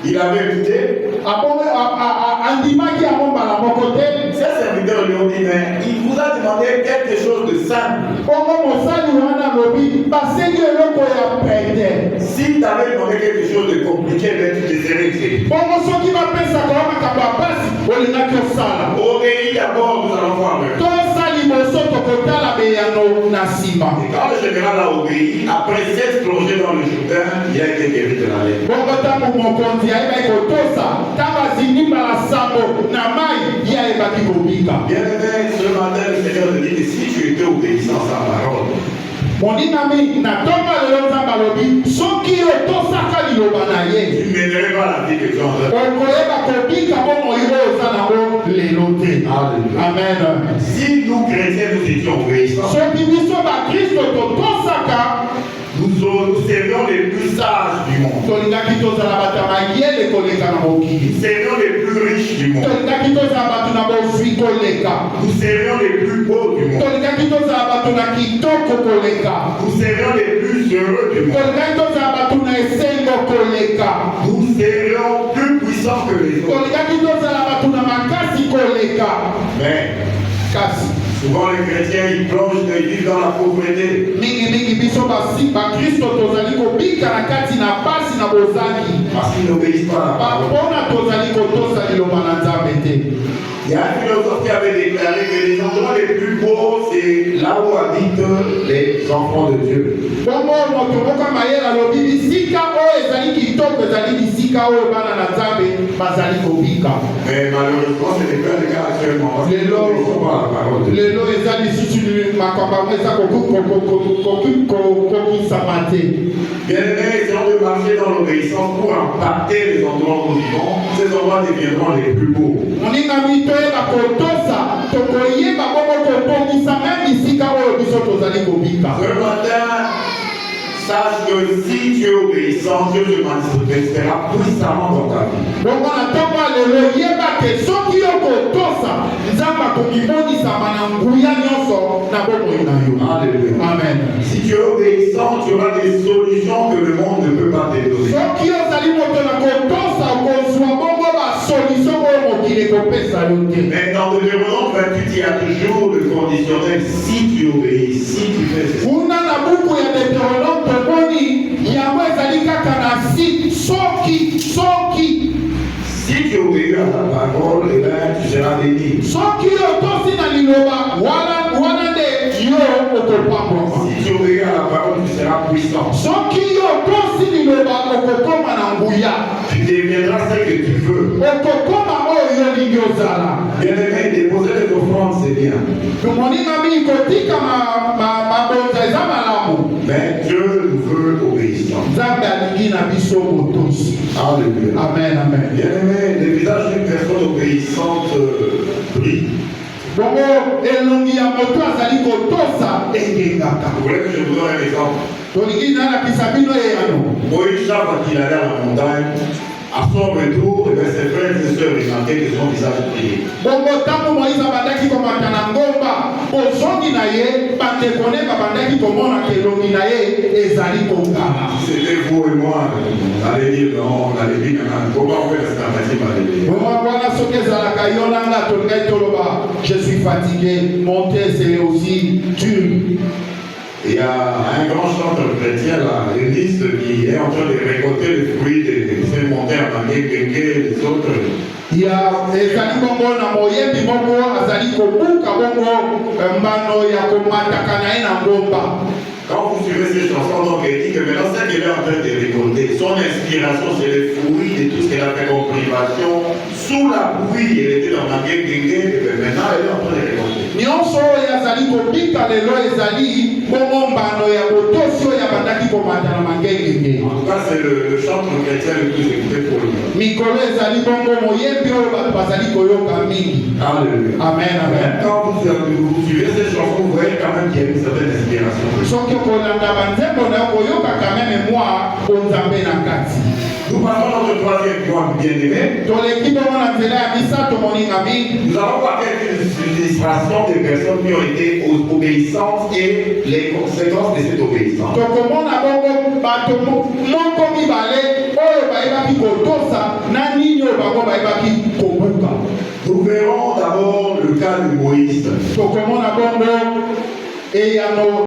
Il avait écouté. Ses serviteurs lui ont dit, mais il vous a demandé quelque chose de simple. Si tu avais demandé quelque chose de compliqué, ben, tu te serais fait. Obéis d'abord, nous allons voir. Et quand le général a obéi, après s'être plongé dans le Jourdain, il a été guéri de la lèpre. Bien aimé, ce matin, le Seigneur te dit que si tu étais obéissant à sa parole, tu mènerais pas la vie que tu as en train. Amen. Si nous chrétiens nous étions obéissants, nous serions les plus sages du monde. Nous serions les plus riches du monde. Nous serions les plus beaux du monde. Nous serions les plus heureux du monde. Nous serions plus puissants que les autres. Mais souvent les chrétiens ils plongent, ils vivent dans la pauvreté. Parce qu'ils n'obéissent pas à la parole. Il y a un philosophe qui avait déclaré que les endroits les plus beaux, c'est là où habitent les enfants de Dieu. Mais malheureusement, ce n'est pas le cas actuellement. Parce qu'ils ne sont pas à la parole de Dieu. Bien aimé, essayons de marcher dans l'obéissance pour impacter les endroits où nous vivons. Ces endroits deviendront les plus beaux. Ce matin, sache que si tu es obéissant, Dieu te manifestera puissamment dans ta vie. Amen. Si tu es obéissant, tu auras des solutions que le monde ne peut pas te donner. Mais dans Deutéronome 28, il y a toujours le conditionnel si tu obéis, si tu fais ça. Si tu obéis à ta parole, eh bien, tu seras béni. Si tu obéis à la parole, tu seras puissant. Tu deviendras ce que tu veux. Bien aimé, déposer les offrandes, c'est bien. Mais Dieu nous veut obéissants. Alléluia. Amen, amen. Bien aimé, le visage d'une personne obéissante brille. Vous voulez que je vous donne un exemple? Moïse, quand il allait à la montagne, à son retour, ses frères et sœurs remarquaient que son visage brillait. C'était vous et moi, on allait dire non, on allait dire comment on fait la je suis fatigué, monter c'est aussi dur. Il y a un grand chanteur chrétien, là, Élise, qui est en train de récolter les fruits de ces montagnes à Mangué, Gengue, les autres. Il y a ezali bongo na moyebi bongo azali kobuka bongo mbano ya komataka na ye na ngomba. Quand vous suivez ces chansons, donc il dit que maintenant, ce qu'elle est en train de récolter, son inspiration, c'est les fruits de tout ce qu'elle a fait comme privation. Sous la pluie, elle était dans la guerre, maintenant, elle est en train de récolter. Nyonso yazali kobika lelo ezali bongo mbano ya botosi ya bandaki komata na mangenge. En tout cas, c'est le chantre chrétien le plus écouté pour le monde. Mikolo ezali bongo moyebi oyo bato bazali koyoka mingi. Alléluia. Amen, amen. Quand vous suivez ces chansons, vous voyez quand même qu'il y a une certaine inspiration. Nous parlons le troisième point, bien-aimé, toleki bongo na nzela ya misato moningami. nous allons voir quelques illustrations des personnes qui ont été obéissantes et les conséquences de cette obéissance. tokomona bongo bato moko mibale oyo bayebaki kotosa na nini oyo bango bayebaki kobuka. Nous verrons d'abord le cas de Moïse. tokomona bongo eyano